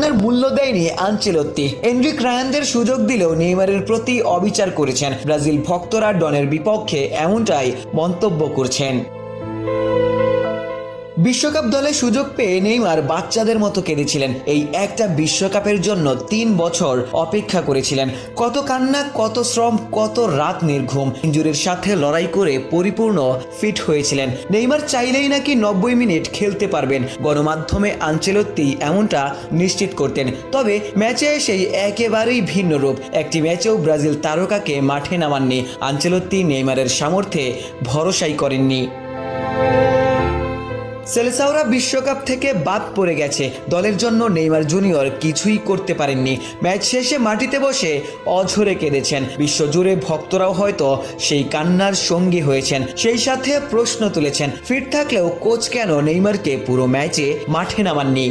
অবদানের মূল্য দেয়নি আনচেলত্তি। এনরিক রায়ানদের সুযোগ দিলেও নেইমারের প্রতি অবিচার করেছেন। ব্রাজিল ভক্তরা ডনের বিপক্ষে এমনটাই মন্তব্য করছেন। বিশ্বকাপ দলে সুযোগ পেয়ে নেইমার বাচ্চাদের মতো কেঁদেছিলেন। এই একটা বিশ্বকাপের জন্য 3 বছর অপেক্ষা করেছিলেন। কত কান্না, কত শ্রম, কত রাত নির্ঘুম। ইনজুরির সাথে লড়াই করে পরিপূর্ণ ফিট হয়েছিলেন। নেইমার চাইলেই নাকি 90 মিনিট খেলতে পারবেন। গণমাধ্যমে আনচেলত্তি এমনটা নিশ্চিত করতেন। তবে ম্যাচে এসেই একেবারেই ভিন্ন রূপ। একটি ম্যাচেও ব্রাজিল তারকাকে মাঠে নামাননি। আনচেলত্তি নেইমারের সামর্থ্যে ভরসাই করেননি। সেলেসাওরা বিশ্বকাপ থেকে বাদ পড়ে গেছে। দলের জন্য নেইমার জুনিয়র কিছুই করতে পারেননি। ম্যাচ শেষে মাটিতে বসে অঝরে কেঁদেছেন। বিশ্বজুড়ে ভক্তরাও হয়তো সেই কান্নার সঙ্গী হয়েছেন। সেই সাথে প্রশ্ন তুলেছেন, ফিট থাকলেও কোচ কেন নেইমারকে পুরো ম্যাচে মাঠে নামাননি।